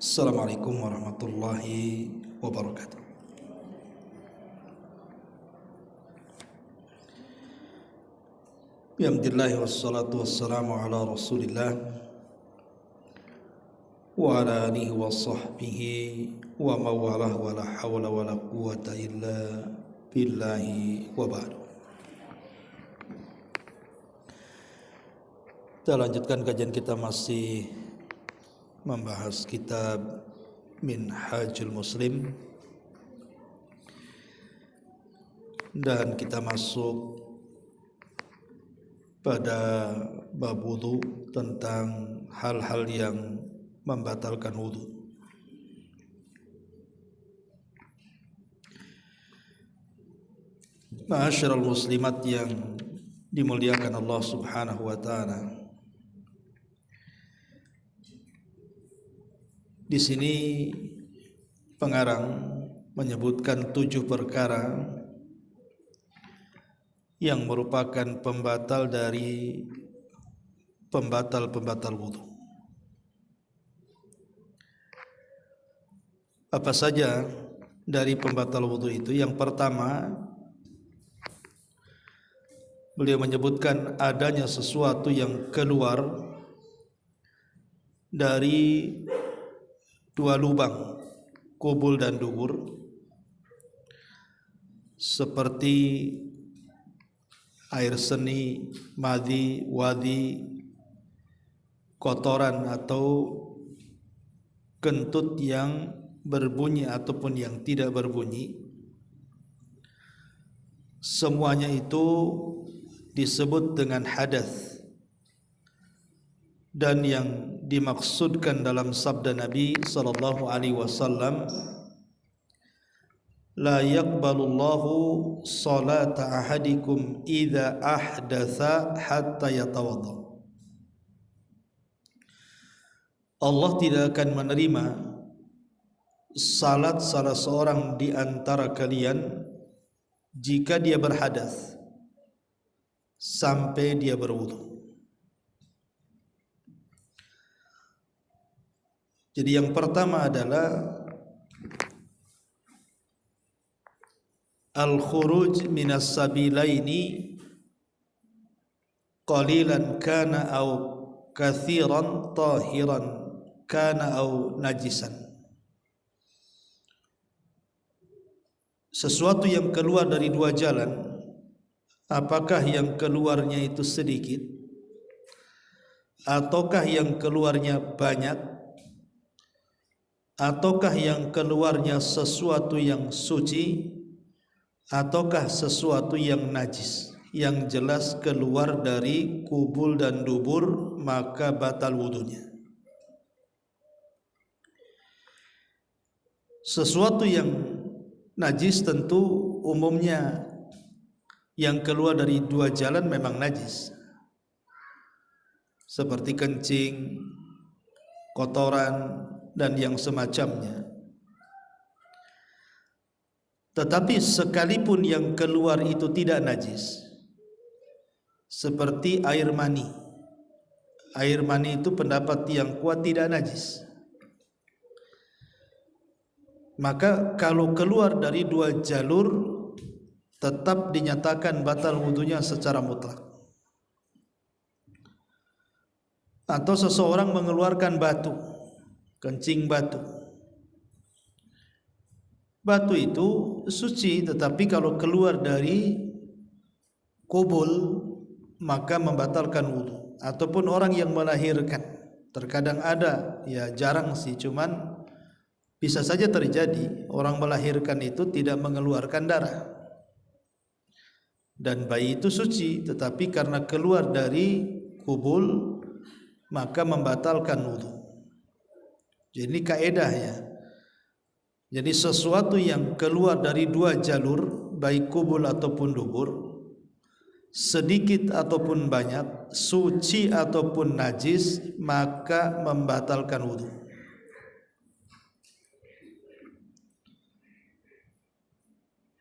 Assalamualaikum warahmatullahi wabarakatuh. Bismillah wassalatu wassalamu ala rasulillah wa ala alihi wa sahbihi wa mawalah wa la hawla wa la quwata illa billahi wa ba'du. Kita lanjutkan kajian kita, masih membahas kitab Minhajul Muslim, dan kita masuk pada bab wudu, tentang hal-hal yang membatalkan wudu. Ma'asyiral muslimat yang dimuliakan Allah Subhanahu wa taala. Di sini pengarang menyebutkan 7 perkara yang merupakan pembatal dari pembatal wudu. Apa saja dari pembatal wudu itu? Yang pertama, beliau menyebutkan adanya sesuatu yang keluar dari 2 lubang, kubul dan dubur, seperti air seni, madhi, wadi, kotoran atau kentut yang berbunyi ataupun yang tidak berbunyi. Semuanya itu disebut dengan hadas. Dan yang dimaksudkan dalam sabda Nabi sallallahu alaihi wasallam, la yaqbalullahu salata ahadikum idza ahdatsa hatta yatawadda. Allah tidak akan menerima salat salah seorang di antara kalian jika dia berhadas sampai dia berwudu. Jadi yang pertama adalah al-khuruj minas sabilaini qalilan kana au kathiran tahiran kana au najisan. Sesuatu yang keluar dari 2 jalan, apakah yang keluarnya itu sedikit ataukah yang keluarnya banyak, ataukah yang keluarnya sesuatu yang suci ataukah sesuatu yang najis. Yang jelas keluar dari kubul dan dubur, maka batal wudunya. Sesuatu yang najis tentu umumnya yang keluar dari 2 jalan memang najis, seperti kencing, kotoran, dan yang semacamnya. Tetapi sekalipun yang keluar itu tidak najis, seperti air mani. Air mani itu pendapat yang kuat tidak najis. Maka kalau keluar dari 2 jalur, tetap dinyatakan batal wudunya secara mutlak. Atau seseorang mengeluarkan batu, kencing batu. Batu itu suci, tetapi kalau keluar dari kubul maka membatalkan wudu. Ataupun orang yang melahirkan, terkadang ada, ya jarang sih, cuman bisa saja terjadi orang melahirkan itu tidak mengeluarkan darah, dan bayi itu suci, tetapi karena keluar dari kubul maka membatalkan wudu. Jadi ini kaedah ya. Jadi sesuatu yang keluar dari 2 jalur, baik kubul ataupun dubur, sedikit ataupun banyak, suci ataupun najis, maka membatalkan wudu.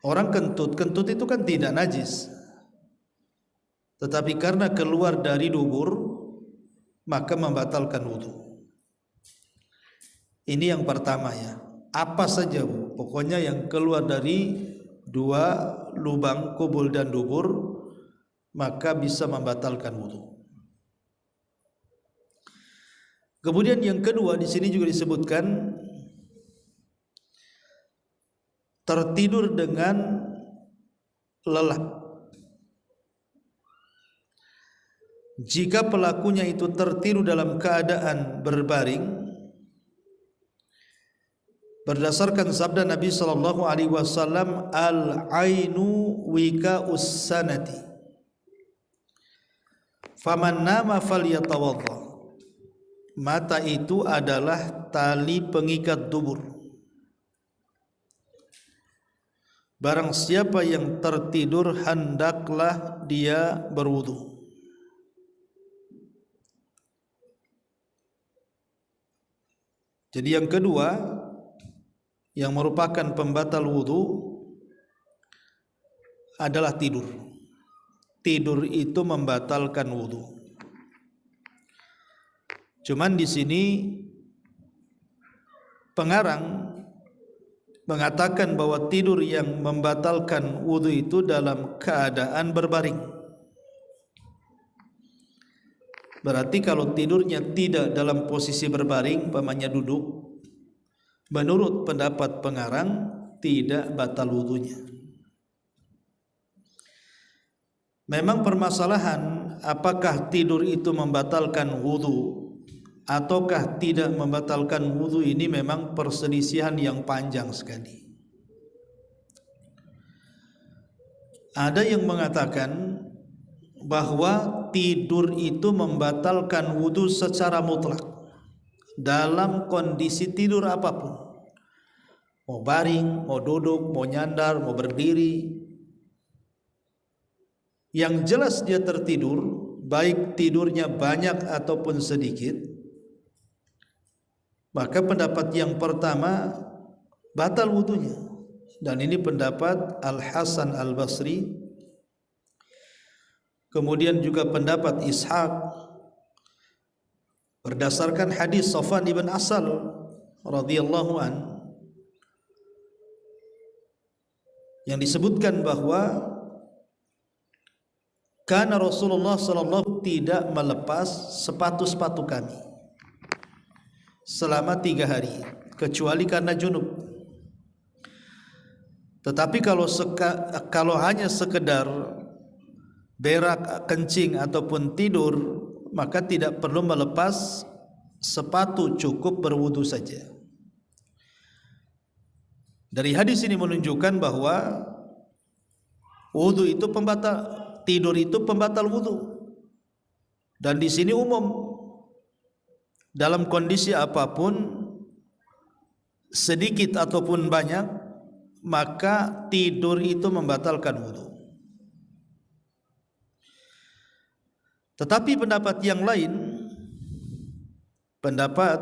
Orang kentut itu kan tidak najis, tetapi karena keluar dari dubur maka membatalkan wudu. Ini yang pertama ya. Apa saja Bu, pokoknya yang keluar dari dua lubang kubul dan dubur maka bisa membatalkan wudu. Kemudian yang kedua di sini juga disebutkan tertidur dengan lelap. Jika pelakunya itu tertidur dalam keadaan berbaring, berdasarkan sabda Nabi sallallahu alaihi wasallam, al-ainu wika'us sanati, faman nama falyatawadda. Mata itu adalah tali pengikat dubur. Barang siapa yang tertidur hendaklah dia berwudu. Jadi yang kedua yang merupakan pembatal wudu adalah tidur. Tidur itu membatalkan wudu. Cuman di sini pengarang mengatakan bahwa tidur yang membatalkan wudu itu dalam keadaan berbaring. Berarti kalau tidurnya tidak dalam posisi berbaring, umpamanya duduk, menurut pendapat pengarang tidak batal wudunya. Memang permasalahan apakah tidur itu membatalkan wudu ataukah tidak membatalkan wudu ini memang perselisihan yang panjang sekali. Ada yang mengatakan bahwa tidur itu membatalkan wudu secara mutlak dalam kondisi tidur apapun. Mau baring, mau duduk, mau nyandar, mau berdiri. Yang jelas dia tertidur, baik tidurnya banyak ataupun sedikit, maka pendapat yang pertama batal wudunya. Dan ini pendapat Al-Hasan Al-Basri. Kemudian juga pendapat Ishaq berdasarkan hadis Safwan ibn Asal radhiyallahu an yang disebutkan bahwa karena Rasulullah sallallahu tidak melepas sepatu-sepatu kami selama 3 hari kecuali karena junub. Tetapi kalau hanya sekedar berak, kencing ataupun tidur, maka tidak perlu melepas sepatu, cukup berwudu saja. Dari hadis ini menunjukkan bahwa wudu itu pembatal, tidur itu pembatal wudu. Dan di sini umum, dalam kondisi apapun, sedikit ataupun banyak, maka tidur itu membatalkan wudu. Tetapi pendapat yang lain, pendapat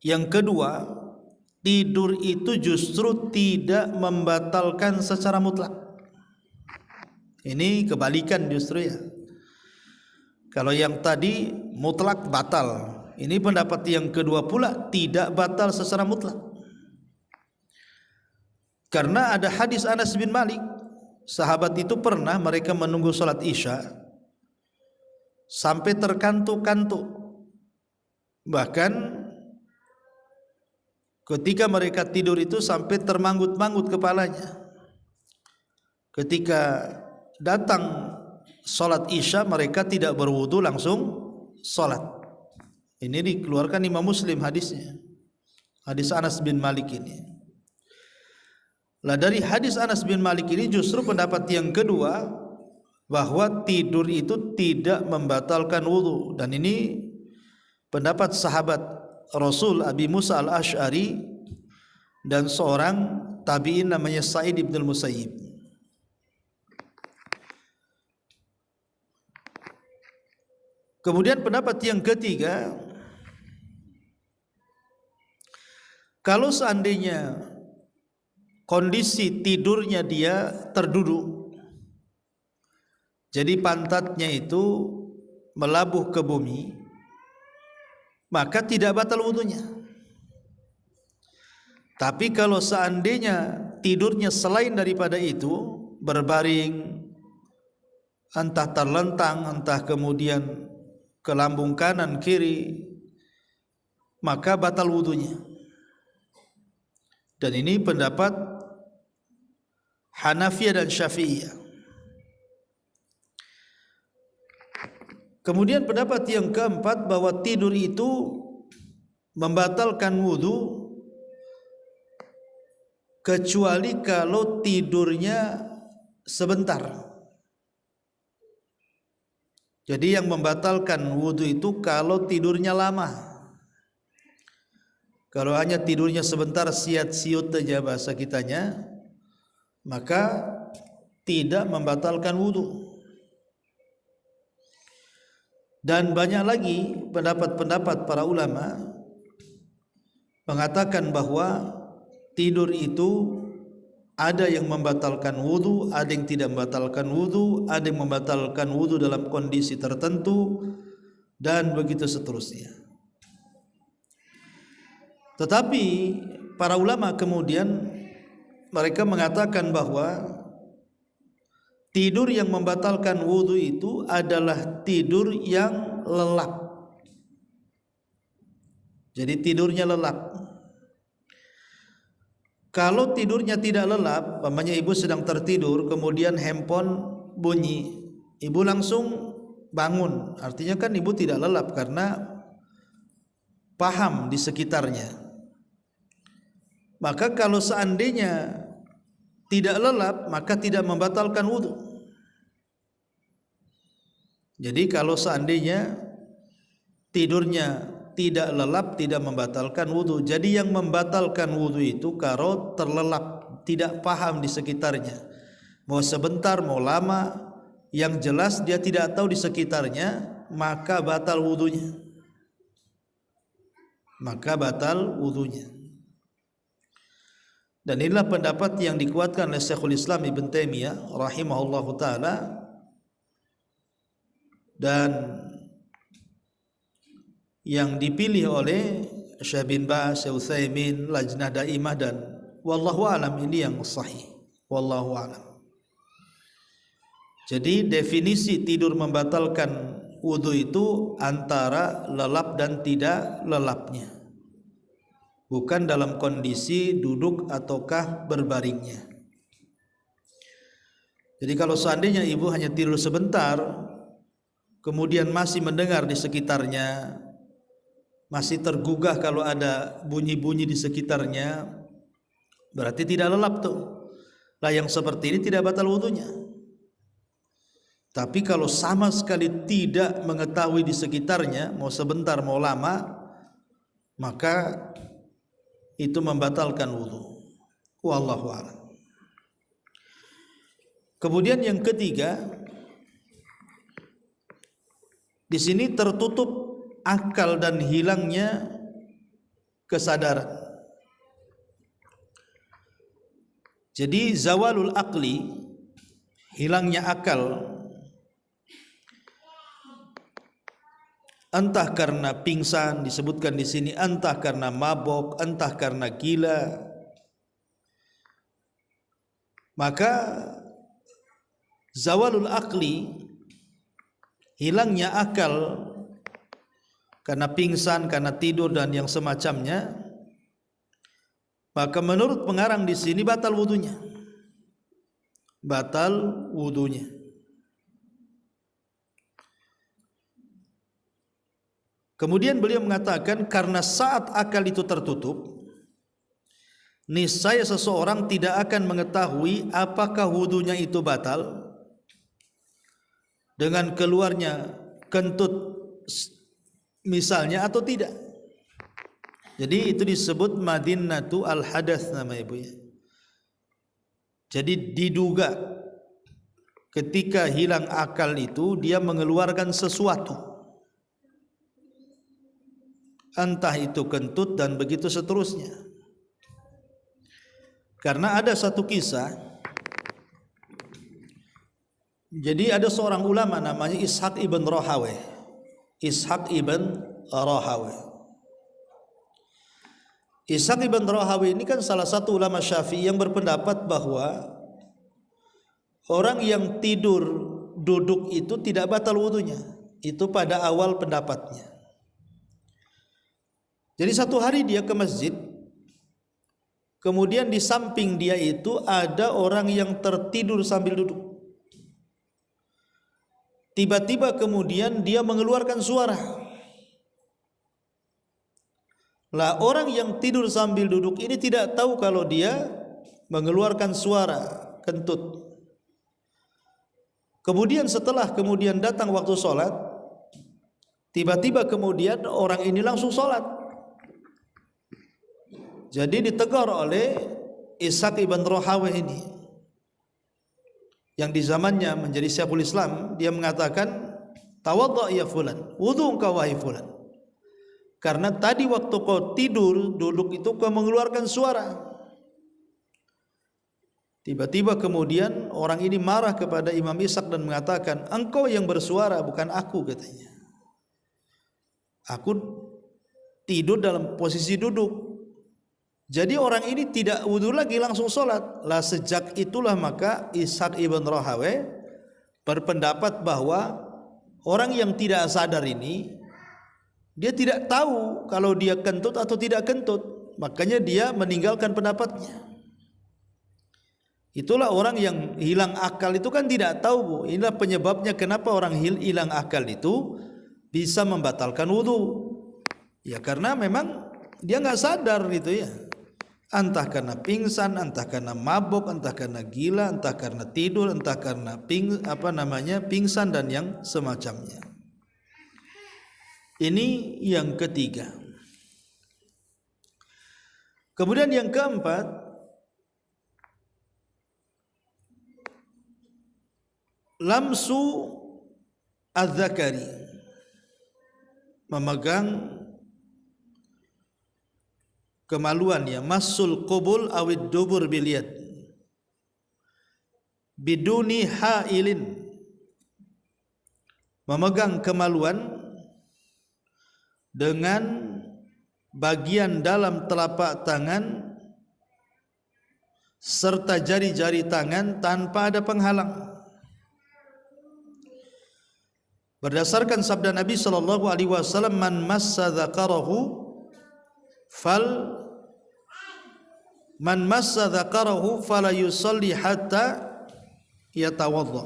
yang kedua, tidur itu justru tidak membatalkan secara mutlak. Ini kebalikan justru ya. Kalau yang tadi mutlak batal, ini pendapat yang kedua pula tidak batal secara mutlak. Karena ada hadis Anas bin Malik, sahabat itu pernah mereka menunggu salat Isya sampai terkantuk-kantuk. Bahkan ketika mereka tidur itu sampai termanggut-manggut kepalanya. Ketika datang salat Isya mereka tidak berwudu, langsung salat. Ini dikeluarkan Imam Muslim hadisnya. Hadis Anas bin Malik ini. Lah dari hadis Anas bin Malik ini justru pendapat yang kedua bahwa tidur itu tidak membatalkan wudu, dan ini pendapat sahabat Rasul Abi Musa Al-Asy'ari dan seorang tabi'in namanya Sa'id ibn al-Musayyib. Kemudian pendapat yang ketiga, kalau seandainya kondisi tidurnya dia terduduk, jadi pantatnya itu melabuh ke bumi, maka tidak batal wudunya. Tapi kalau seandainya tidurnya selain daripada itu, berbaring, entah terlentang, entah kemudian ke lambung kanan kiri, maka batal wudunya. Dan ini pendapat Hanafiyah dan Syafi'iyah. Kemudian pendapat yang keempat, bahwa tidur itu membatalkan wudu kecuali kalau tidurnya sebentar. Jadi yang membatalkan wudu itu kalau tidurnya lama. Kalau hanya tidurnya sebentar, siat-siut saja bahasa kitanya, maka tidak membatalkan wudu. Dan banyak lagi pendapat-pendapat para ulama mengatakan bahwa tidur itu ada yang membatalkan wudu, ada yang tidak membatalkan wudu, ada yang membatalkan wudu dalam kondisi tertentu, dan begitu seterusnya. Tetapi para ulama kemudian mereka mengatakan bahwa tidur yang membatalkan wudu itu adalah tidur yang lelap. Jadi tidurnya lelap. Kalau tidurnya tidak lelap, umpamanya ibu sedang tertidur, kemudian handphone bunyi, ibu langsung bangun. Artinya kan ibu tidak lelap karena paham di sekitarnya. Maka kalau seandainya tidak lelap, maka tidak membatalkan wudu. Jadi kalau seandainya tidurnya tidak lelap, tidak membatalkan wudu. Jadi yang membatalkan wudu itu kalau terlelap, tidak paham di sekitarnya. Mau sebentar, mau lama, yang jelas dia tidak tahu di sekitarnya, maka batal wudunya. Maka batal wudunya. Dan inilah pendapat yang dikuatkan oleh Syekhul Islam Ibn Taimiyah rahimahullahu taala, dan yang dipilih oleh Syekh bin Baz, Syekh Utsaimin, Lajnah Daimah, dan wallahu alam ini yang sahih. Wallahu alam. Jadi definisi tidur membatalkan wudu itu antara lelap dan tidak lelapnya, bukan dalam kondisi duduk ataukah berbaringnya. Jadi kalau seandainya ibu hanya tidur sebentar, kemudian masih mendengar di sekitarnya, masih tergugah kalau ada bunyi-bunyi di sekitarnya, berarti tidak lelap tuh. Lah yang seperti ini tidak batal wudunya. Tapi kalau sama sekali tidak mengetahui di sekitarnya, mau sebentar mau lama, maka itu membatalkan wudu. Wallahu a'lam. Kemudian yang ketiga, di sini tertutup akal dan hilangnya kesadaran. Jadi zawalul aqli, hilangnya akal, entah karena pingsan disebutkan di sini, entah karena mabok, entah karena gila, maka zawalul aqli, hilangnya akal karena pingsan, karena tidur dan yang semacamnya, maka menurut pengarang di sini batal wudunya. Batal wudunya. Kemudian beliau mengatakan karena saat akal itu tertutup, niscaya seseorang tidak akan mengetahui apakah wudunya itu batal dengan keluarnya kentut misalnya atau tidak. Jadi itu disebut madinatu al-hadath nama ibu ya. Jadi diduga ketika hilang akal itu dia mengeluarkan sesuatu, entah itu kentut dan begitu seterusnya. Karena ada satu kisah, jadi ada seorang ulama namanya Ishaq ibn Rahawayh. Ishaq ibn Rahawayh. Ishaq ibn Rahawayh ini kan salah satu ulama Syafi'i yang berpendapat bahwa orang yang tidur duduk itu tidak batal wudunya. Itu pada awal pendapatnya. Jadi satu hari dia ke masjid, kemudian di samping dia itu ada orang yang tertidur sambil duduk. Tiba-tiba kemudian dia mengeluarkan suara. Lah orang yang tidur sambil duduk ini tidak tahu kalau dia mengeluarkan suara kentut. Kemudian setelah datang waktu sholat, tiba-tiba kemudian orang ini langsung sholat. Jadi ditegur oleh Ishaq ibn Rahawayh ini, yang di zamannya menjadi Syekhul Islam. Dia mengatakan, tawadda ya fulan, wudu engkau wahai fulan, karena tadi waktu kau tidur duduk itu kau mengeluarkan suara. Tiba-tiba kemudian orang ini marah kepada Imam Ishaq dan mengatakan, engkau yang bersuara bukan aku, katanya. Aku tidur dalam posisi duduk. Jadi orang ini tidak wudu lagi, langsung sholat. Lah sejak itulah maka Ishaq ibn Rahawayh berpendapat bahwa orang yang tidak sadar ini, dia tidak tahu kalau dia kentut atau tidak kentut, makanya dia meninggalkan pendapatnya. Itulah orang yang hilang akal itu kan tidak tahu, Bu. Inilah penyebabnya kenapa orang hilang akal itu bisa membatalkan wudu. Ya karena memang dia nggak sadar gitu ya. Entah karena pingsan, entah karena mabuk, entah karena gila, entah karena tidur, entah karena pingsan dan yang semacamnya. Ini yang ketiga. Kemudian yang keempat, lamsu az-zakari, memegang kemaluan, ya, masul qubul awid dubur biliyad biduni hailin, memegang kemaluan dengan bagian dalam telapak tangan serta jari-jari tangan tanpa ada penghalang. Berdasarkan sabda Nabi sallallahu alaihi wasallam, man massa dzakarahu fala yusalli hatta yatawadda.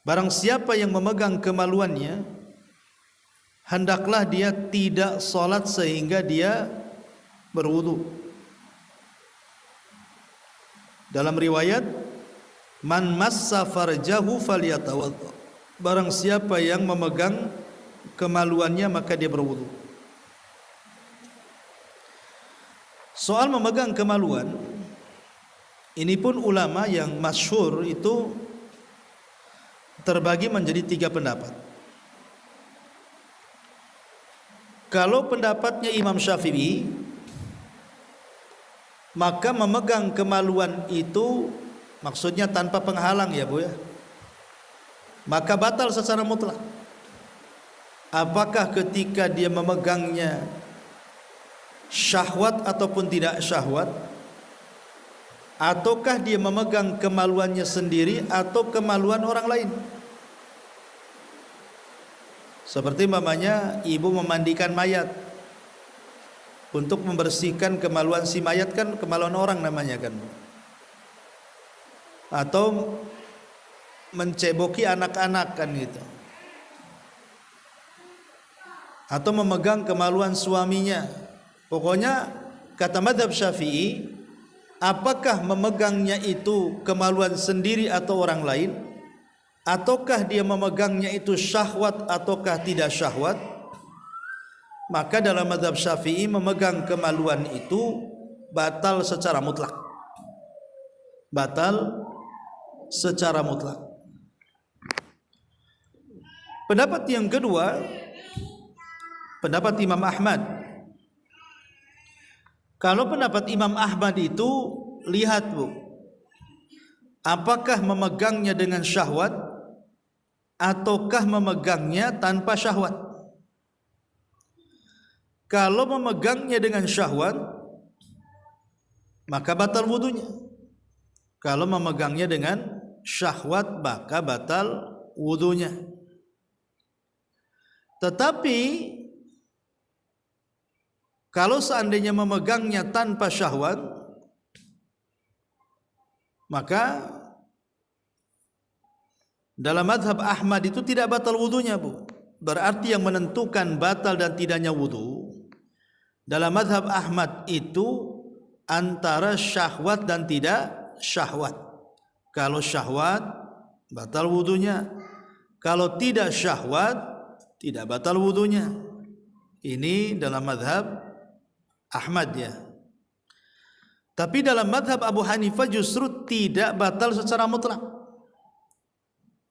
Barang siapa yang memegang kemaluannya, hendaklah dia tidak salat sehingga dia berwudu. Dalam riwayat, man massa farjahu falyatawadda. Barang siapa yang memegang kemaluannya maka dia berwudu. Soal memegang kemaluan, ini pun ulama yang masyhur itu terbagi menjadi 3 pendapat. Kalau pendapatnya Imam Syafi'i, maka memegang kemaluan itu maksudnya tanpa penghalang, ya Bu ya, maka batal secara mutlak. Apakah ketika dia memegangnya syahwat ataupun tidak syahwat, ataukah dia memegang kemaluannya sendiri atau kemaluan orang lain. Seperti mamanya ibu memandikan mayat, untuk membersihkan kemaluan si mayat, kan kemaluan orang namanya kan, atau menceboki anak-anak kan gitu, atau memegang kemaluan suaminya. Pokoknya kata mazhab Syafi'i, apakah memegangnya itu kemaluan sendiri atau orang lain, ataukah dia memegangnya itu syahwat ataukah tidak syahwat, maka dalam mazhab Syafi'i memegang kemaluan itu batal secara mutlak. Batal secara mutlak. Pendapat yang kedua, pendapat Imam Ahmad. Kalau pendapat Imam Ahmad itu, lihat Bu, apakah memegangnya dengan syahwat ataukah memegangnya tanpa syahwat. Kalau memegangnya dengan syahwat, maka batal wudunya. Kalau memegangnya dengan syahwat, maka batal wudunya. Tetapi kalau seandainya memegangnya tanpa syahwat, maka dalam mazhab Ahmad itu tidak batal wudunya, Bu. Berarti yang menentukan batal dan tidaknya wudu dalam mazhab Ahmad itu antara syahwat dan tidak syahwat. Kalau syahwat batal wudunya, kalau tidak syahwat tidak batal wudunya. Ini dalam mazhab Ahmad ya. Tapi dalam mazhab Abu Hanifah justru tidak batal secara mutlak.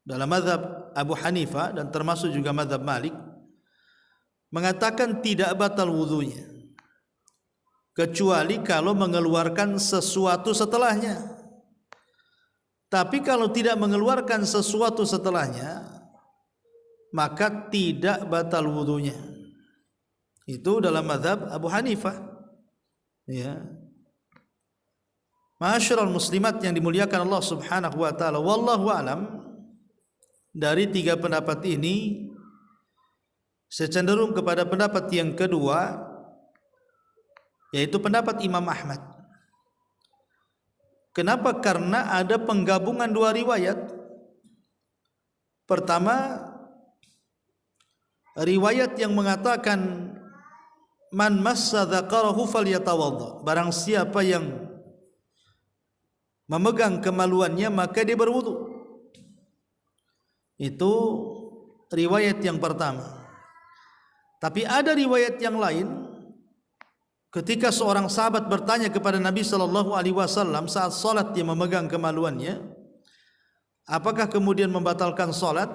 Dalam mazhab Abu Hanifah dan termasuk juga mazhab Malik mengatakan tidak batal wudunya kecuali kalau mengeluarkan sesuatu setelahnya. Tapi kalau tidak mengeluarkan sesuatu setelahnya, maka tidak batal wudunya. Itu dalam mazhab Abu Hanifah. Ya. Ma'asyiral muslimat yang dimuliakan Allah Subhanahu wa taala, wallahu alam, dari tiga pendapat ini saya cenderung kepada pendapat yang kedua, yaitu pendapat Imam Ahmad. Kenapa? Karena ada penggabungan dua riwayat. Pertama, riwayat yang mengatakan man massa dzakarahu falyatawadda, barang siapa yang memegang kemaluannya maka dia berwudu. Itu riwayat yang pertama. Tapi ada riwayat yang lain, ketika seorang sahabat bertanya kepada Nabi sallallahu alaihi wasallam saat salat dia memegang kemaluannya, apakah kemudian membatalkan salat?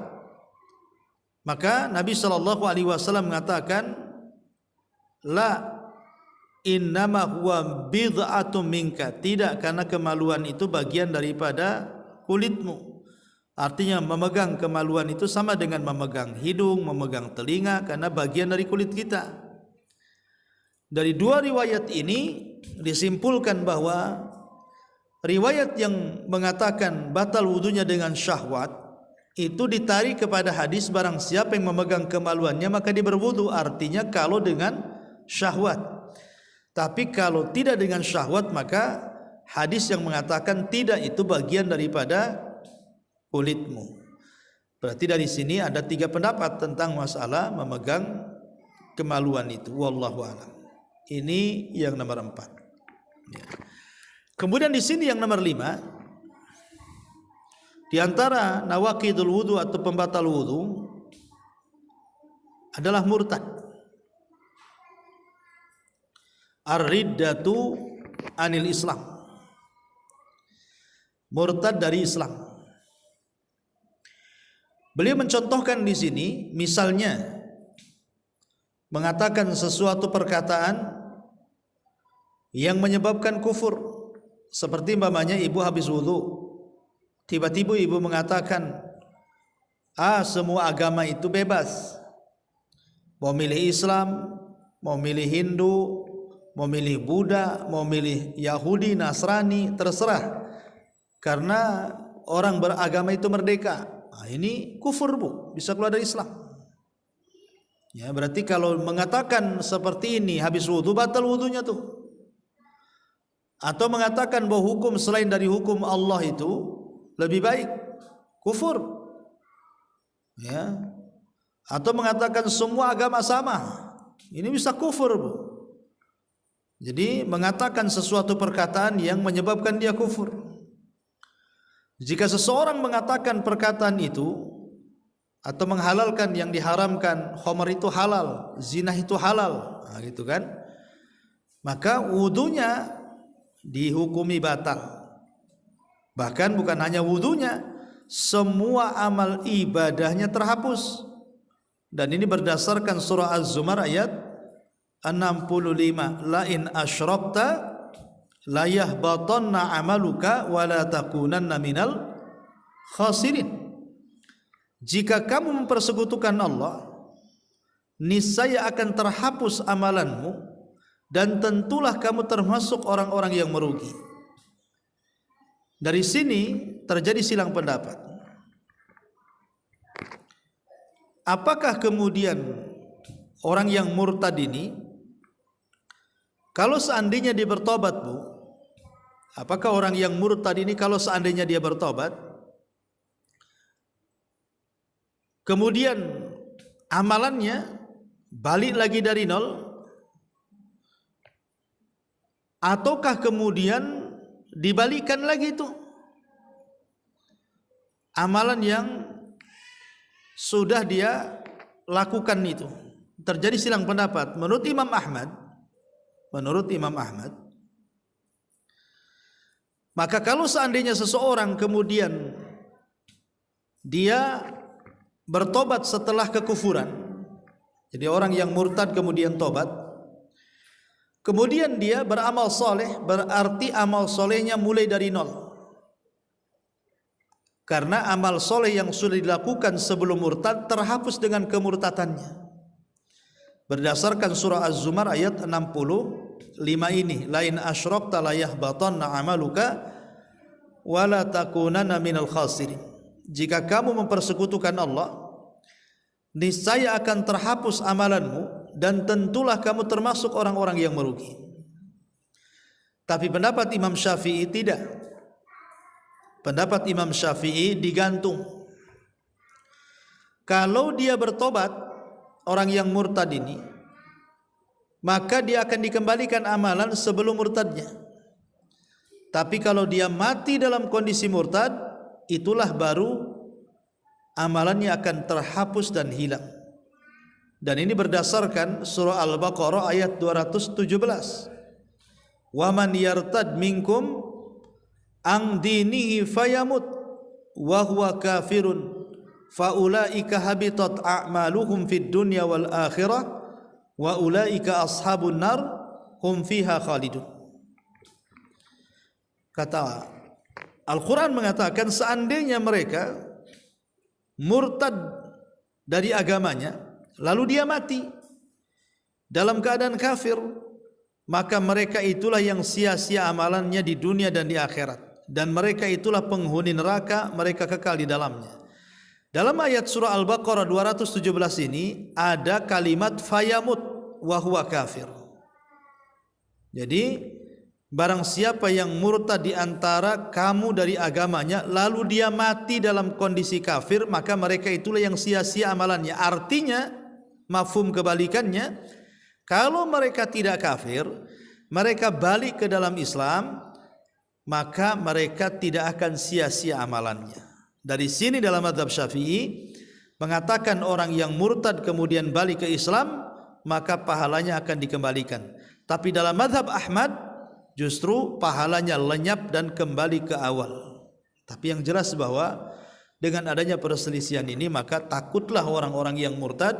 Maka Nabi sallallahu alaihi wasallam mengatakan, la innama huwa bid'atun minka, tidak, karena kemaluan itu bagian daripada kulitmu. Artinya memegang kemaluan itu sama dengan memegang hidung, memegang telinga, karena bagian dari kulit kita. Dari dua riwayat ini disimpulkan bahwa riwayat yang mengatakan batal wudunya dengan syahwat itu ditarik kepada hadis barang siapa yang memegang kemaluannya maka dia berwudu, artinya kalau dengan syahwat. Tapi kalau tidak dengan syahwat maka hadis yang mengatakan tidak itu bagian daripada kulitmu. Berarti dari sini ada tiga pendapat tentang masalah memegang kemaluan itu. Wallahu a'lam. Ini yang nomor 4. Ya. Kemudian di sini yang nomor 5, di antara nawaqidul wudu atau pembatal wudu adalah murtad. Ar-riddatu anil Islam. Murtad dari Islam. Beliau mencontohkan di sini, misalnya mengatakan sesuatu perkataan yang menyebabkan kufur, seperti umpamanya ibu habis wudu, tiba-tiba ibu mengatakan, semua agama itu bebas, mau milih Islam, mau milih Hindu, mau milih Buddha, mau milih Yahudi, Nasrani, terserah, karena orang beragama itu merdeka. Ini kufur, Bu, bisa keluar dari Islam. Ya, berarti kalau mengatakan seperti ini habis wudu, batal wudunya tuh. Atau mengatakan bahwa hukum selain dari hukum Allah itu lebih baik, kufur. Ya. Atau mengatakan semua agama sama, ini bisa kufur, Bu. Jadi mengatakan sesuatu perkataan yang menyebabkan dia kufur. Jika seseorang mengatakan perkataan itu atau menghalalkan yang diharamkan, khamr itu halal, zina itu halal, gitu kan, maka wudunya dihukumi batal. Bahkan bukan hanya wudunya, semua amal ibadahnya terhapus. Dan ini berdasarkan surah Az-Zumar ayat 65, la in asyrakta la yahbatanna amaluka wa la takunanna minal khasirin. Jika kamu mempersekutukan Allah, niscaya akan terhapus amalanmu dan tentulah kamu termasuk orang-orang yang merugi. Dari sini terjadi silang pendapat. Apakah kemudian orang yang murtad ini, kalau seandainya dia bertobat, Bu, apakah orang yang murtad ini kalau seandainya dia bertobat, kemudian amalannya balik lagi dari nol, ataukah kemudian dibalikan lagi itu amalan yang sudah dia lakukan itu? Terjadi silang pendapat. Menurut Imam Ahmad, maka kalau seandainya seseorang kemudian dia bertobat setelah kekufuran, jadi orang yang murtad kemudian tobat, kemudian dia beramal soleh, berarti amal solehnya mulai dari nol. Karena amal soleh yang sudah dilakukan sebelum murtad terhapus dengan kemurtadannya. Berdasarkan surah Az-Zumar ayat 65 ini, lain asyrakta la yahbatanna amaluka wa la takunanna minal khasirin. Jika kamu mempersekutukan Allah, niscaya akan terhapus amalanmu dan tentulah kamu termasuk orang-orang yang merugi. Tapi pendapat Imam Syafi'i tidak. Pendapat Imam Syafi'i digantung. Kalau dia bertobat, orang yang murtad ini, maka dia akan dikembalikan amalan sebelum murtadnya. Tapi kalau dia mati dalam kondisi murtad, itulah baru amalannya akan terhapus dan hilang. Dan ini berdasarkan surah Al-Baqarah ayat 217. Wa man yartad minkum ang dinihi fayamut wa huwa kafirun faulaika habitat a'maluhum fid dunya wal akhirah wa ulaika ashabun nar hum fiha khalidun. Kata Al-Quran mengatakan seandainya mereka murtad dari agamanya lalu dia mati dalam keadaan kafir, maka mereka itulah yang sia-sia amalannya di dunia dan di akhirat, dan mereka itulah penghuni neraka, mereka kekal di dalamnya. Dalam ayat surah Al-Baqarah 217 ini ada kalimat fayamut wa huwa kafir. Jadi barang siapa yang murtad di antara kamu dari agamanya lalu dia mati dalam kondisi kafir, maka mereka itulah yang sia-sia amalannya. Artinya mafhum kebalikannya, kalau mereka tidak kafir, mereka balik ke dalam Islam, maka mereka tidak akan sia-sia amalannya. Dari sini dalam mazhab Syafi'i mengatakan orang yang murtad kemudian balik ke Islam, maka pahalanya akan dikembalikan. Tapi dalam mazhab Ahmad justru pahalanya lenyap dan kembali ke awal. Tapi yang jelas bahwa dengan adanya perselisihan ini, maka takutlah orang-orang yang murtad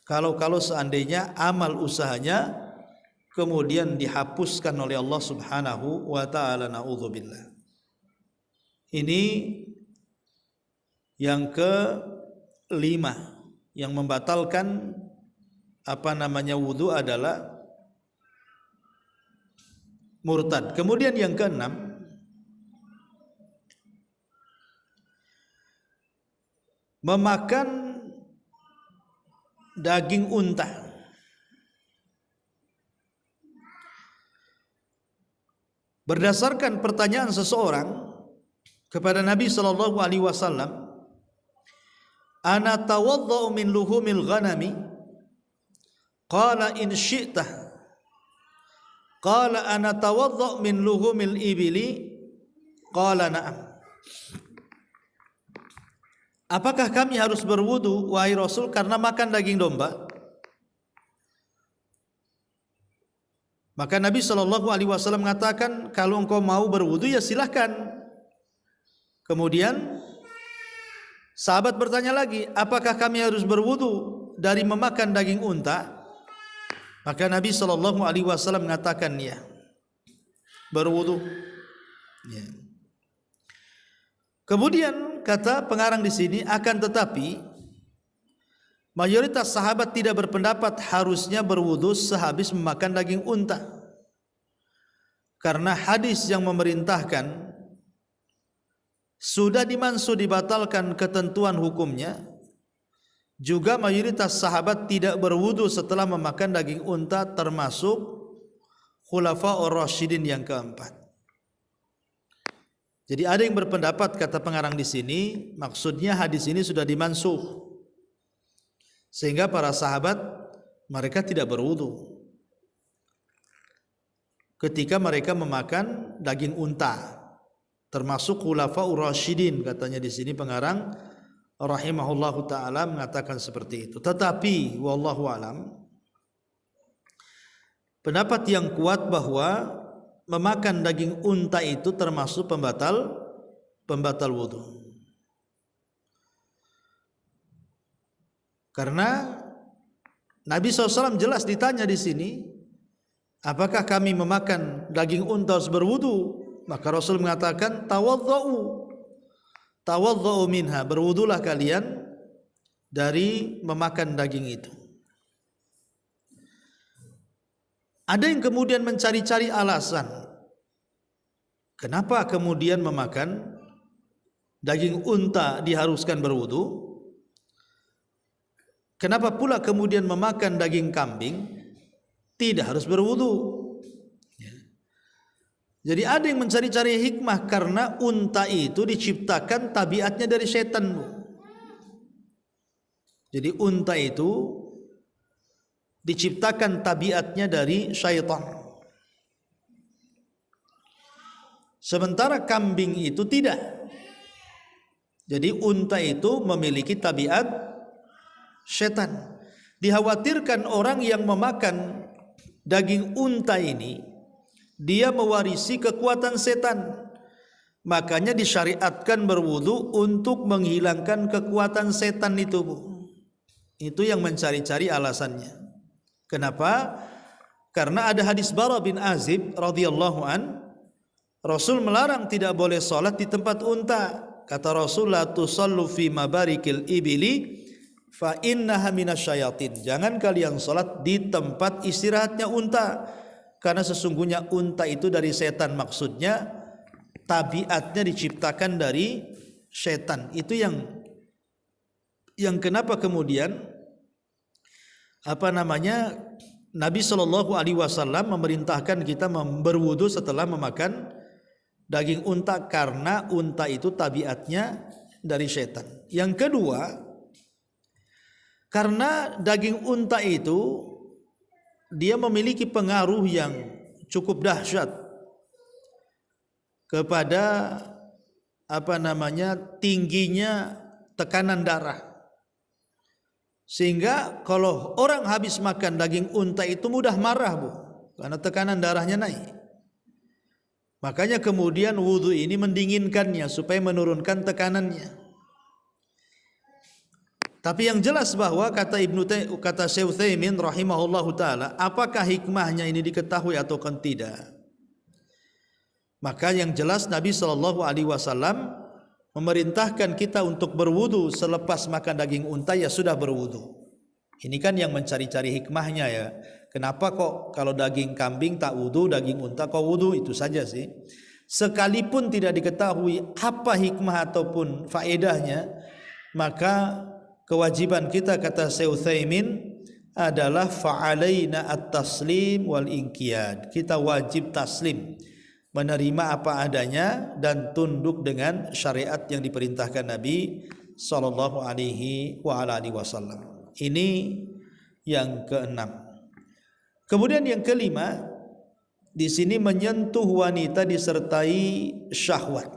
kalau seandainya amal usahanya kemudian dihapuskan oleh Allah Subhanahu wa taala, naudzubillah. Ini yang kelima yang membatalkan wudu adalah murtad. Kemudian yang keenam, memakan daging unta. Berdasarkan pertanyaan seseorang kepada Nabi sallallahu alaihi wasallam, ana tawaddau min luhumil ghanami? Qala in syi'ta. Qala ana tawaddau min luhumil ibili? Qala na'am. Apakah kami harus berwudu wahai Rasul karena makan daging domba? Maka Nabi sallallahu alaihi wasallam mengatakan, kalau engkau mau berwudu ya silahkan. Kemudian sahabat bertanya lagi, apakah kami harus berwudu dari memakan daging unta? Maka Nabi sallallahu alaihi wasallam mengatakan, ya, berwudu. Ya. Kemudian kata pengarang di sini, akan tetapi mayoritas sahabat tidak berpendapat harusnya berwudu sehabis memakan daging unta. Karena hadis yang memerintahkan sudah dimansuh dibatalkan ketentuan hukumnya. Juga mayoritas sahabat tidak berwudu setelah memakan daging unta, termasuk Khulafaur Rasyidin yang keempat. Jadi ada yang berpendapat, kata pengarang di sini, maksudnya hadis ini sudah dimansuh, sehingga para sahabat mereka tidak berwudu ketika mereka memakan daging unta, termasuk Khulafaur Rasyidin, katanya di sini pengarang rahimahullahu taala mengatakan seperti itu. Tetapi wallahu alam, pendapat yang kuat bahwa memakan daging unta itu termasuk pembatal wudu. Karena Nabi SAW jelas ditanya di sini, apakah kami memakan daging unta harus berwudu? Maka Rasul mengatakan, tawadhdha'u minha, berwudulah kalian dari memakan daging itu. Ada yang kemudian mencari-cari alasan kenapa kemudian memakan daging unta diharuskan berwudu, kenapa pula kemudian memakan daging kambing tidak harus berwudu. Jadi ada yang mencari-cari hikmah, karena unta itu diciptakan tabiatnya dari setan, Bu. Jadi unta itu diciptakan tabiatnya dari syaitan. Sementara kambing itu tidak. Jadi unta itu memiliki tabiat setan. Dikhawatirkan orang yang memakan daging unta ini, dia mewarisi kekuatan setan. Makanya disyariatkan berwudu untuk menghilangkan kekuatan setan itu, Bu. Itu yang mencari-cari alasannya. Kenapa? Karena ada hadis Bara bin Azib radhiyallahu an, Rasul melarang tidak boleh salat di tempat unta. Kata Rasul, la tusallu fi mabarikil ibili fa innaha minasyayatin. Jangan kalian salat di tempat istirahatnya unta, karena sesungguhnya unta itu dari setan. Maksudnya tabiatnya diciptakan dari setan. Itu yang kenapa kemudian Nabi Shallallahu Alaihi Wasallam memerintahkan kita berwudu setelah memakan daging unta, karena unta itu tabiatnya dari setan. Yang kedua, karena daging unta itu dia memiliki pengaruh yang cukup dahsyat kepada tingginya tekanan darah. Sehingga kalau orang habis makan daging unta itu mudah marah, Bu, karena tekanan darahnya naik. Makanya kemudian wudu ini mendinginkannya supaya menurunkan tekanannya. Tapi yang jelas bahwa kata Syekh Utsaimin rahimahullahu taala, apakah hikmahnya ini diketahui atau tidak? Maka yang jelas Nabi Shallallahu Alaihi Wasallam memerintahkan kita untuk berwudu selepas makan daging unta, ya sudah berwudu. Ini kan yang mencari-cari hikmahnya, ya. Kenapa kok kalau daging kambing tak wudu, daging unta kok wudu? Itu saja sih. Sekalipun tidak diketahui apa hikmah ataupun faedahnya, maka kewajiban kita, kata Syekh Utsaimin, adalah fa'alaina at-taslim wal inqiyad. Kita wajib taslim, menerima apa adanya dan tunduk dengan syariat yang diperintahkan Nabi sallallahu alaihi wasallam. Ini yang keenam. Kemudian yang kelima, di sini menyentuh wanita disertai syahwat.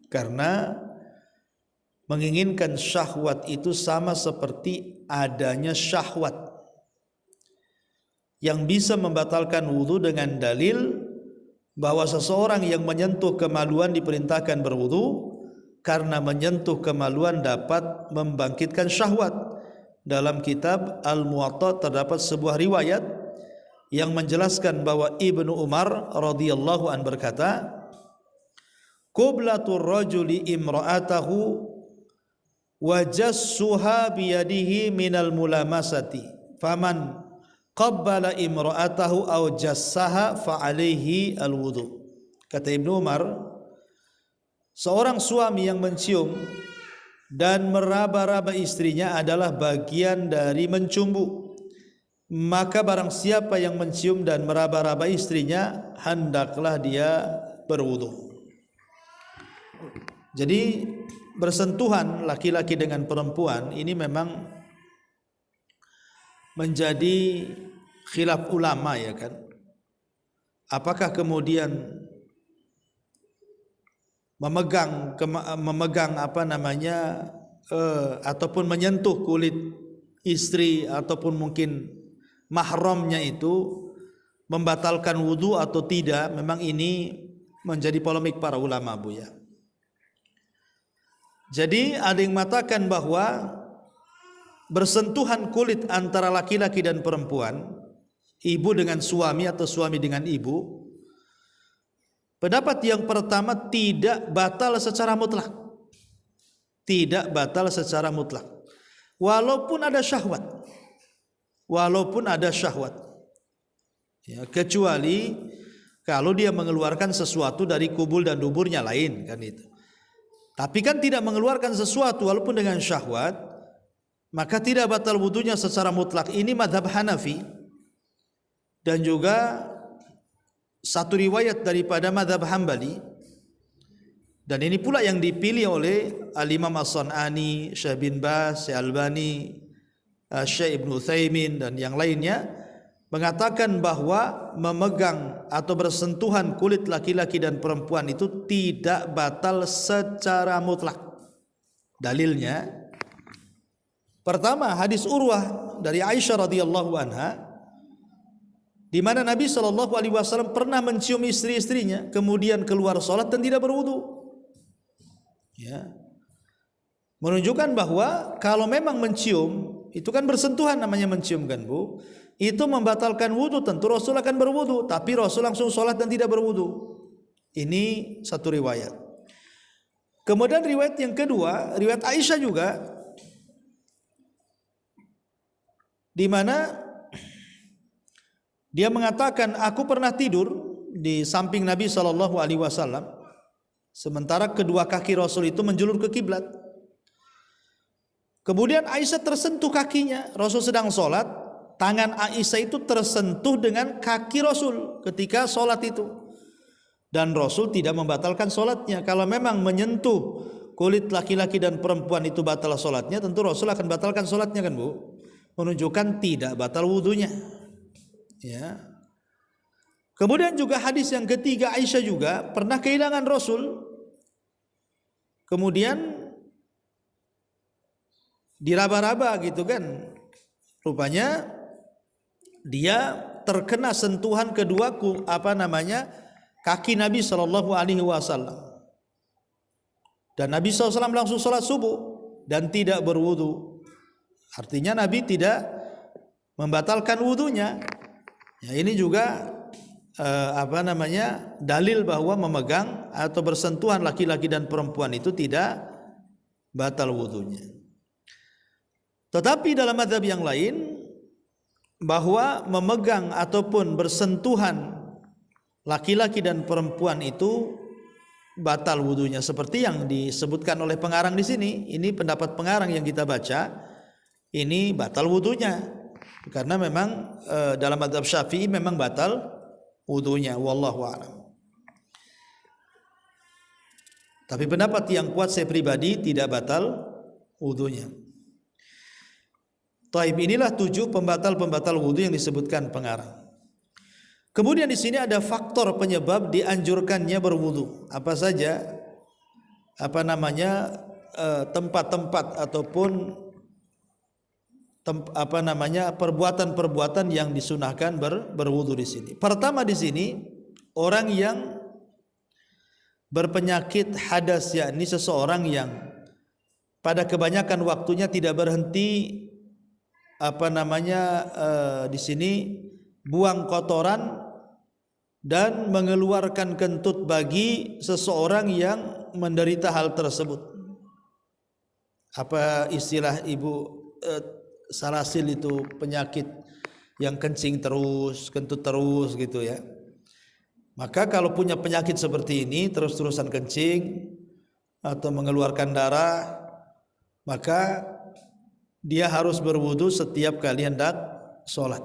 Karena menginginkan syahwat itu sama seperti adanya syahwat yang bisa membatalkan wudu dengan dalil bahwa seseorang yang menyentuh kemaluan diperintahkan berwudu karena menyentuh kemaluan dapat membangkitkan syahwat. Dalam kitab Al-Muwatta terdapat sebuah riwayat yang menjelaskan bahwa Ibnu Umar radhiyallahu an berkata, "Qublatur rajuli imra'atahu wa jassuha biyadihi minal mulamasati faman qabbala imra'atahu aw jassaha fa alaihi alwudu. Kata Ibnu Umar, seorang suami yang mencium dan meraba-raba istrinya adalah bagian dari mencumbu. Maka barang siapa yang mencium dan meraba-raba istrinya, hendaklah dia berwudu. Jadi bersentuhan laki-laki dengan perempuan ini memang menjadi khilaf ulama, ya kan? Apakah kemudian memegang apa namanya ataupun menyentuh kulit istri ataupun mungkin mahramnya itu membatalkan wudu atau tidak? Memang ini menjadi polemik para ulama, Bu, ya. Jadi ada yang mengatakan bahwa bersentuhan kulit antara laki-laki dan perempuan, ibu dengan suami atau suami dengan ibu, pendapat yang pertama tidak batal secara mutlak. Tidak batal secara mutlak. Walaupun ada syahwat. Walaupun ada syahwat. Ya, kecuali kalau dia mengeluarkan sesuatu dari kubul dan duburnya, lain kan itu. Tapi kan tidak mengeluarkan sesuatu walaupun dengan syahwat, maka tidak batal wudunya secara mutlak. Ini mazhab Hanafi dan juga satu riwayat daripada mazhab Hambali, dan ini pula yang dipilih oleh Al-Imam As-San'ani, Syekh bin Baz, Syekh Albani, Syekh Ibnu Utsaimin dan yang lainnya, mengatakan bahwa memegang atau bersentuhan kulit laki-laki dan perempuan itu tidak batal secara mutlak. Dalilnya, pertama hadis Urwah dari Aisyah radhiyallahu anha, di mana Nabi SAW pernah mencium istri-istrinya, kemudian keluar sholat dan tidak berwudu. Ya, menunjukkan bahwa kalau memang mencium itu kan bersentuhan, namanya mencium kan, Bu, itu membatalkan wudu. Tentu Rasul akan berwudu, tapi Rasul langsung sholat dan tidak berwudu. Ini satu riwayat. Kemudian riwayat yang kedua, riwayat Aisyah juga, di mana dia mengatakan, aku pernah tidur di samping Nabi SAW, sementara kedua kaki Rasul itu menjulur ke kiblat. Kemudian Aisyah tersentuh kakinya, Rasul sedang sholat, tangan Aisyah itu tersentuh dengan kaki Rasul ketika sholat itu, dan Rasul tidak membatalkan sholatnya. Kalau memang menyentuh kulit laki-laki dan perempuan itu batal sholatnya, tentu Rasul akan batalkan sholatnya kan, Bu, menunjukkan tidak batal wudunya. Ya. Kemudian juga hadis yang ketiga, Aisyah juga pernah kehilangan Rasul, kemudian diraba-raba gitu kan, rupanya dia terkena sentuhan kedua kaki Nabi SAW, dan Nabi SAW langsung sholat subuh dan tidak berwudu. Artinya Nabi tidak membatalkan wudunya. Ya, ini juga dalil bahwa memegang atau bersentuhan laki-laki dan perempuan itu tidak batal wudunya. Tetapi dalam mazhab yang lain, bahwa memegang ataupun bersentuhan laki-laki dan perempuan itu batal wudunya, seperti yang disebutkan oleh pengarang di sini. Ini pendapat pengarang yang kita baca, ini batal wudunya, karena memang dalam mazhab Syafi'i memang batal wudunya, wallahu a'lam. Tapi pendapat yang kuat saya pribadi tidak batal wudunya. Taib, inilah 7 pembatal-pembatal wudu yang disebutkan pengarang. Kemudian di sini ada faktor penyebab dianjurkannya berwudu. Apa saja? Tempat-tempat ataupun perbuatan-perbuatan yang disunahkan berwudu di sini. Pertama di sini, orang yang berpenyakit hadas, yakni seseorang yang pada kebanyakan waktunya tidak berhenti di sini buang kotoran dan mengeluarkan kentut bagi seseorang yang menderita hal tersebut. apa istilah ibu salasil itu penyakit yang kencing terus, kentut terus gitu ya. Maka kalau punya penyakit seperti ini terus-terusan kencing atau mengeluarkan darah, maka dia harus berwudu setiap kali hendak sholat.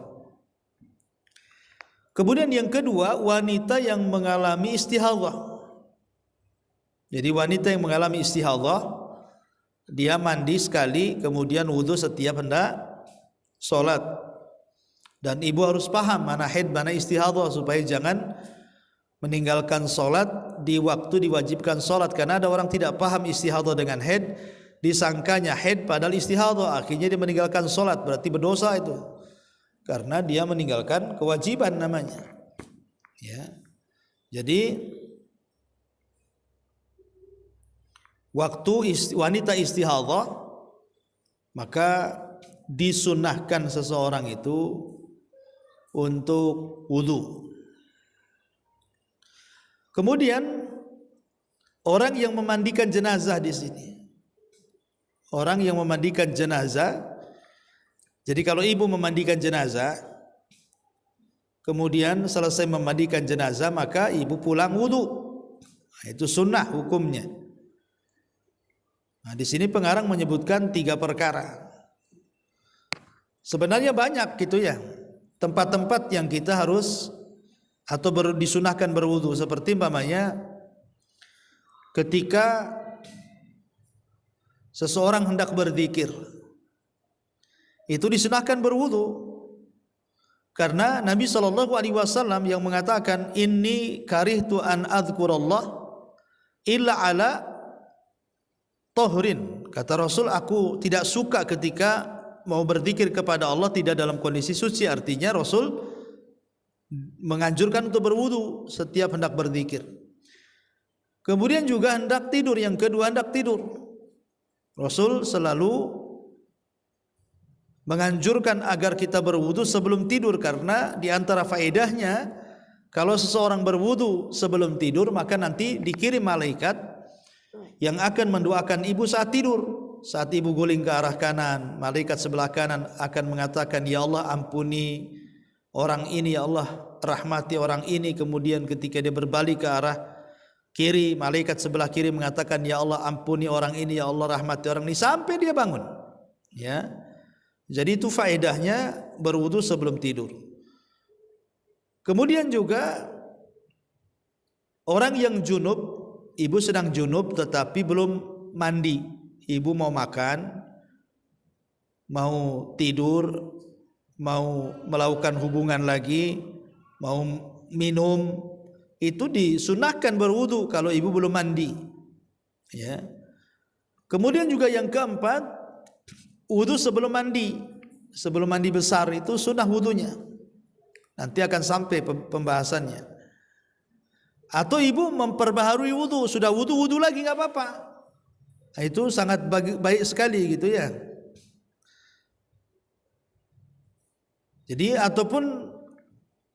Kemudian yang kedua, wanita yang mengalami istihadhah. Jadi wanita yang mengalami istihadhah, dia mandi sekali kemudian wudu setiap hendak sholat. Dan ibu harus paham mana haid mana istihadhah supaya jangan meninggalkan sholat di waktu diwajibkan sholat. Karena ada orang tidak paham istihadhah dengan haid, disangkanya haid padahal istihadhah, akhirnya dia meninggalkan sholat, berarti berdosa itu karena dia meninggalkan kewajiban namanya ya. Jadi waktu wanita istihadhah maka disunahkan seseorang itu untuk wudu. Kemudian orang yang memandikan jenazah di sini, orang yang memandikan jenazah. Jadi kalau ibu memandikan jenazah, kemudian selesai memandikan jenazah, maka ibu pulang wudu. Nah, itu sunnah hukumnya. Nah, di sini pengarang menyebutkan 3 perkara. Sebenarnya banyak gitu ya, tempat-tempat yang kita harus atau disunahkan berwudu. Seperti umpamanya ketika seseorang hendak berzikir, itu disunahkan berwudu karena Nabi SAW yang mengatakan inni karihtu an adzkurallah illa ala tahrin. Kata Rasul, aku tidak suka ketika mau berzikir kepada Allah tidak dalam kondisi suci. Artinya Rasul menganjurkan untuk berwudu setiap hendak berzikir. Kemudian juga hendak tidur, yang kedua hendak tidur, Rasul selalu menganjurkan agar kita berwudu sebelum tidur, karena di antara faedahnya kalau seseorang berwudu sebelum tidur maka nanti dikirim malaikat yang akan mendoakan ibu saat tidur. Saat ibu guling ke arah kanan, malaikat sebelah kanan akan mengatakan, ya Allah ampuni orang ini, ya Allah rahmati orang ini. Kemudian ketika dia berbalik ke arah kiri, malaikat sebelah kiri mengatakan, ya Allah ampuni orang ini, ya Allah rahmati orang ini, sampai dia bangun ya. Jadi itu faedahnya berwudu sebelum tidur. Kemudian juga orang yang junub, ibu sedang junub tetapi belum mandi, ibu mau makan, mau tidur, mau melakukan hubungan lagi, mau minum, itu disunahkan berwudu kalau ibu belum mandi ya. Kemudian juga yang keempat, wudu sebelum mandi. Sebelum mandi besar itu sunnah wudunya. Nanti akan sampai pembahasannya. Atau ibu memperbaharui wudu, sudah wudu lagi nggak apa-apa. Nah, itu sangat baik sekali gitu ya. Jadi ataupun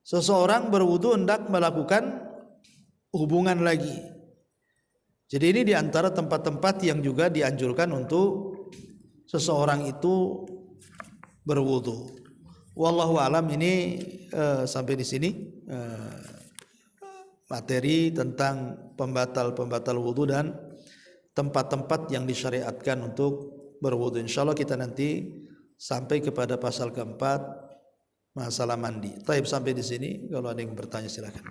seseorang berwudu hendak melakukan hubungan lagi. Jadi ini diantara tempat-tempat yang juga dianjurkan untuk seseorang itu berwudu. Wallahu alam. Ini sampai di sini materi tentang pembatal wudu dan tempat-tempat yang disyariatkan untuk berwudu. Insyaallah kita nanti sampai kepada pasal keempat, masalah mandi. Taib, sampai di sini. Kalau ada yang bertanya silakan.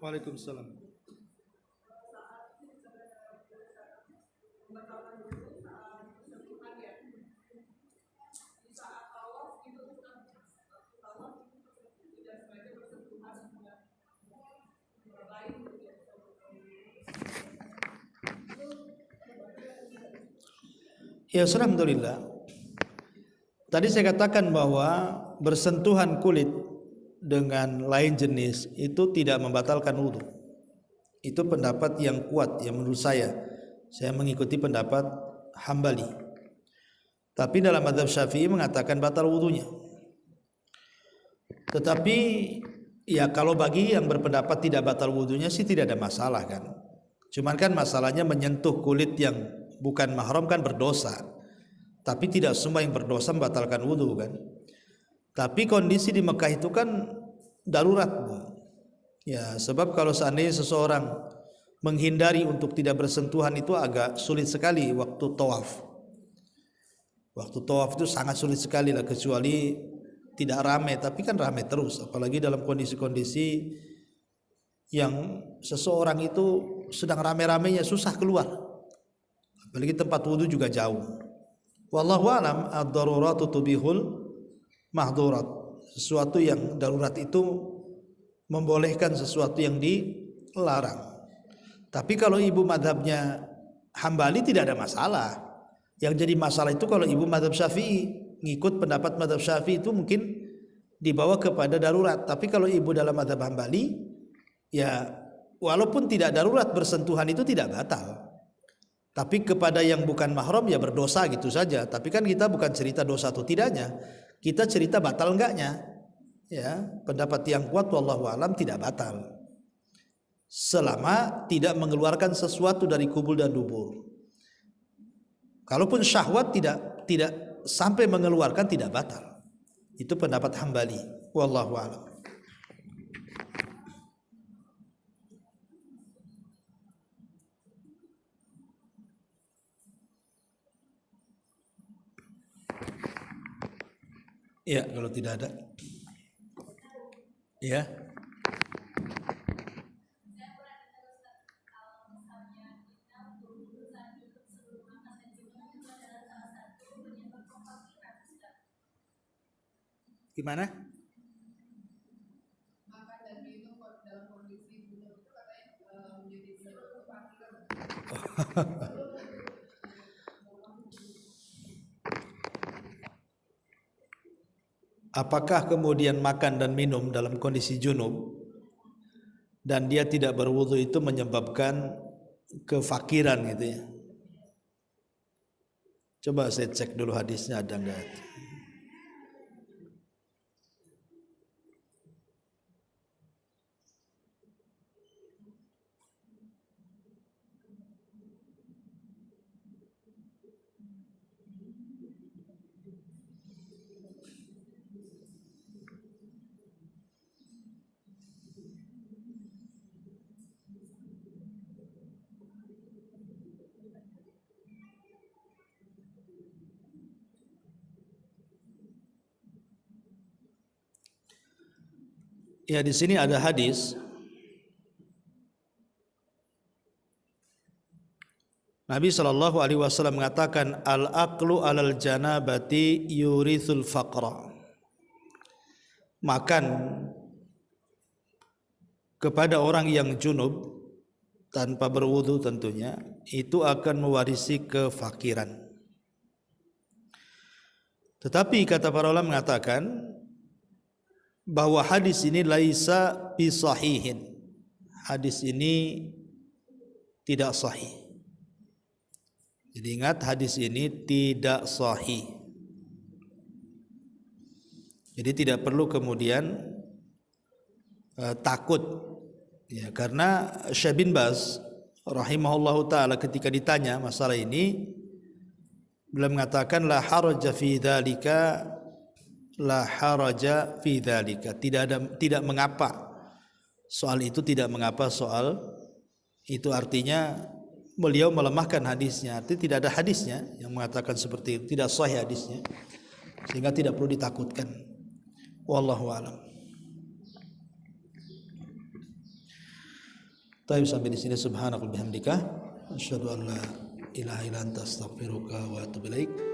Waalaikumsalam. Ya, alhamdulillah. Tadi saya katakan bahwa bersentuhan kulit dengan lain jenis itu tidak membatalkan wudu. Itu pendapat yang kuat yang menurut saya. Saya mengikuti pendapat Hambali. Tapi dalam mazhab Syafi'i mengatakan batal wudunya. Tetapi ya kalau bagi yang berpendapat tidak batal wudunya sih tidak ada masalah kan. Cuman kan masalahnya menyentuh kulit yang bukan mahram kan berdosa. Tapi tidak semua yang berdosa membatalkan wudu kan. Tapi kondisi di Mekah itu kan darurat, Bu. Ya, sebab kalau seandainya seseorang menghindari untuk tidak bersentuhan itu agak sulit sekali waktu tawaf. Waktu tawaf itu sangat sulit sekali lah, kecuali tidak ramai, tapi kan ramai terus, apalagi dalam kondisi-kondisi yang seseorang itu sedang ramai-ramainya susah keluar. Apalagi tempat wudu juga jauh. Wallahu alam, ad-daruratu tubihul mahdurat. Sesuatu yang darurat itu membolehkan sesuatu yang dilarang. Tapi kalau ibu madhabnya Hambali tidak ada masalah. Yang jadi masalah itu kalau ibu madhab Syafi'i, ngikut pendapat madhab Syafi'i itu mungkin dibawa kepada darurat. Tapi kalau ibu dalam madhab Hambali, ya walaupun tidak darurat bersentuhan itu tidak batal. Tapi kepada yang bukan mahram ya berdosa gitu saja. Tapi kan kita bukan cerita dosa atau tidaknya, kita cerita batal enggaknya. Ya, pendapat yang kuat wallahu alam tidak batal. Selama tidak mengeluarkan sesuatu dari kubul dan dubur. Kalaupun syahwat tidak sampai mengeluarkan tidak batal. Itu pendapat Hambali. Wallahu alam. Ya, kalau tidak ada. Ya. Gimana? Makan dan minum dalam kondisi junub itu katanya menjadi kefakiran. Apakah kemudian makan dan minum dalam kondisi junub dan dia tidak berwudu itu menyebabkan kefakiran gitu ya? Coba saya cek dulu hadisnya ada enggak. Ya, di sini ada hadis Nabi sallallahu alaihi wasallam mengatakan al-aqlu 'alal janabati yurithul faqra. Makan kepada orang yang junub tanpa berwudu tentunya itu akan mewarisi kefakiran. Tetapi kata para ulama mengatakan bahwa hadis ini laisa bisahihin. Hadis ini tidak sahih. Jadi ingat, hadis ini tidak sahih. Jadi tidak perlu kemudian takut ya, karena Syekh bin Baz rahimahullahu taala ketika ditanya masalah ini beliau mengatakan la haraja fi dzalika, la haraja fi dzalika, tidak mengapa soal itu, tidak mengapa soal itu. Artinya beliau melemahkan hadisnya, artinya tidak ada hadisnya yang mengatakan seperti itu, tidak sahih hadisnya, sehingga tidak perlu ditakutkan. Wallahu a'lam. Taib sampai di sini. Subhanakallahumma bihamdika asyhadu an la ilaha illa anta astaghfiruka wa atubu ilaik.